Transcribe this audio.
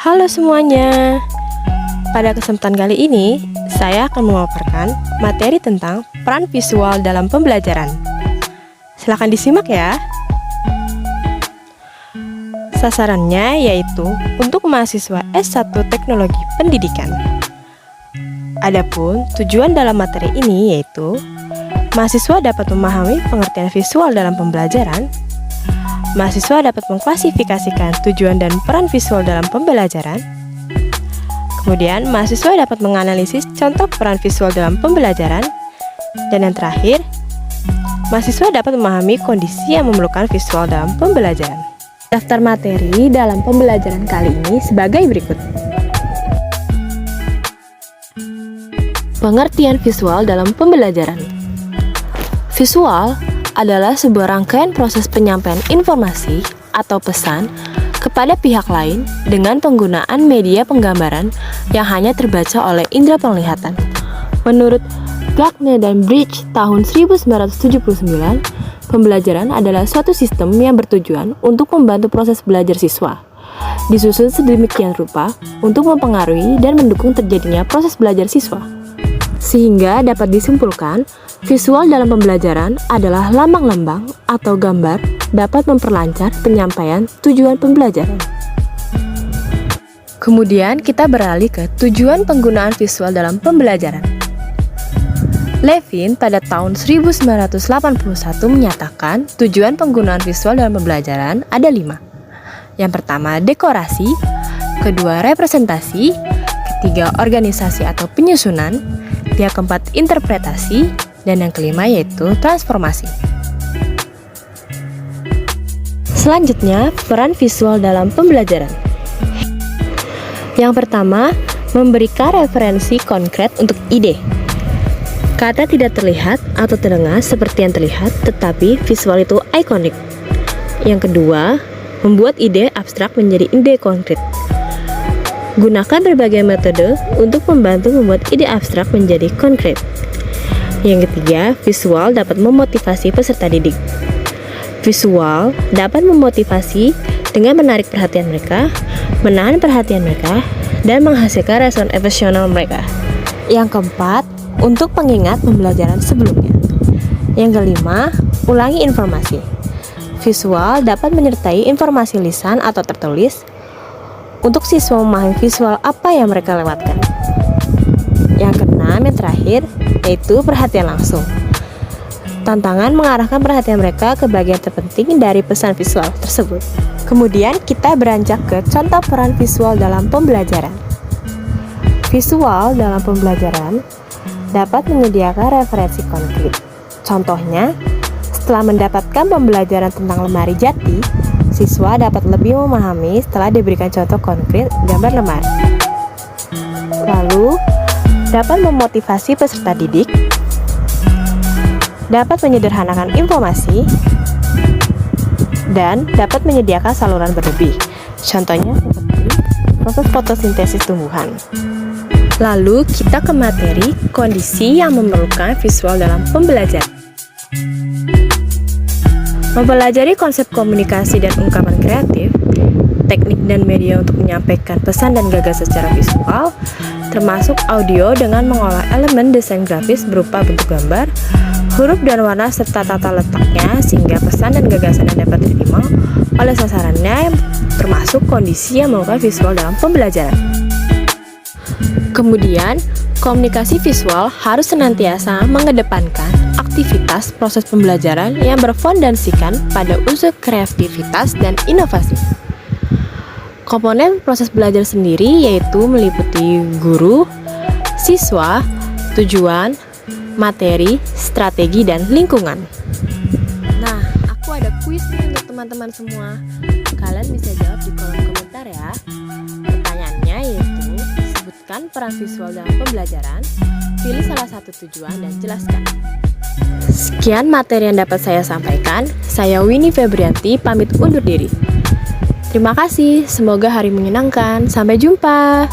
Halo semuanya. Pada kesempatan kali ini, saya akan memaparkan materi tentang peran visual dalam pembelajaran. Silakan disimak ya. Sasarannya yaitu untuk mahasiswa S1 Teknologi Pendidikan. Adapun tujuan dalam materi ini yaitu mahasiswa dapat memahami pengertian visual dalam pembelajaran. Mahasiswa dapat mengklasifikasikan tujuan dan peran visual dalam pembelajaran. Kemudian, mahasiswa dapat menganalisis contoh peran visual dalam pembelajaran. Dan yang terakhir, mahasiswa dapat memahami kondisi yang memerlukan visual dalam pembelajaran. Daftar materi dalam pembelajaran kali ini sebagai berikut. Pengertian visual dalam pembelajaran. Visual adalah sebuah rangkaian proses penyampaian informasi atau pesan kepada pihak lain dengan penggunaan media penggambaran yang hanya terbaca oleh indera penglihatan. Menurut Gagne dan Bridge tahun 1979, pembelajaran adalah suatu sistem yang bertujuan untuk membantu proses belajar siswa. Disusun sedemikian rupa untuk mempengaruhi dan mendukung terjadinya proses belajar siswa. Sehingga dapat disimpulkan, visual dalam pembelajaran adalah lambang-lambang atau gambar dapat memperlancar penyampaian tujuan pembelajaran. Kemudian kita beralih ke tujuan penggunaan visual dalam pembelajaran. Levin pada tahun 1981 menyatakan tujuan penggunaan visual dalam pembelajaran ada 5. Yang pertama, dekorasi, kedua, representasi, ketiga, organisasi atau penyusunan, yang keempat, interpretasi, dan yang kelima yaitu transformasi. Selanjutnya, peran visual dalam pembelajaran. Yang pertama, memberikan referensi konkret untuk ide. Kata tidak terlihat atau terdengar seperti yang terlihat, tetapi visual itu ikonik. Yang kedua, membuat ide abstrak menjadi ide konkret. Gunakan berbagai metode untuk membantu membuat ide abstrak menjadi konkret. Yang ketiga, visual dapat memotivasi peserta didik. Visual dapat memotivasi dengan menarik perhatian mereka, menahan perhatian mereka, dan menghasilkan respon emosional mereka. Yang keempat, untuk pengingat pembelajaran sebelumnya. Yang kelima, ulangi informasi. Visual dapat menyertai informasi lisan atau tertulis untuk siswa memahami visual apa yang mereka lewatkan. Yang keenam, yang terakhir, yaitu perhatian langsung. Tantangan mengarahkan perhatian mereka ke bagian terpenting dari pesan visual tersebut. Kemudian kita beranjak ke contoh peran visual dalam pembelajaran. Visual dalam pembelajaran dapat menyediakan referensi konkret. Contohnya, setelah mendapatkan pembelajaran tentang lemari jati, siswa dapat lebih memahami setelah diberikan contoh konkret gambar lemari. Lalu, dapat memotivasi peserta didik, dapat menyederhanakan informasi, dan dapat menyediakan saluran berlebih. Contohnya seperti proses fotosintesis tumbuhan. Lalu, kita ke materi kondisi yang memerlukan visual dalam pembelajaran. Mempelajari konsep komunikasi dan ungkapan kreatif, teknik dan media untuk menyampaikan pesan dan gagasan secara visual, termasuk audio dengan mengolah elemen desain grafis berupa bentuk gambar, huruf dan warna serta tata letaknya sehingga pesan dan gagasan yang dapat diterima oleh sasarannya termasuk kondisi yang memerlukan visual dalam pembelajaran. Kemudian, komunikasi visual harus senantiasa mengedepankan aktivitas proses pembelajaran yang berfondasikan pada unsur kreativitas dan inovasi. Komponen proses belajar sendiri yaitu meliputi guru, siswa, tujuan, materi, strategi, dan lingkungan. Nah, aku ada kuis nih untuk teman-teman semua. Kalian bisa jawab di kolom komentar ya. Pertanyaannya yaitu, sebutkan peran visual dalam pembelajaran, pilih salah satu tujuan dan jelaskan. Sekian materi yang dapat saya sampaikan. Saya Winnie Febrianti pamit undur diri. Terima kasih, semoga hari menyenangkan. Sampai jumpa.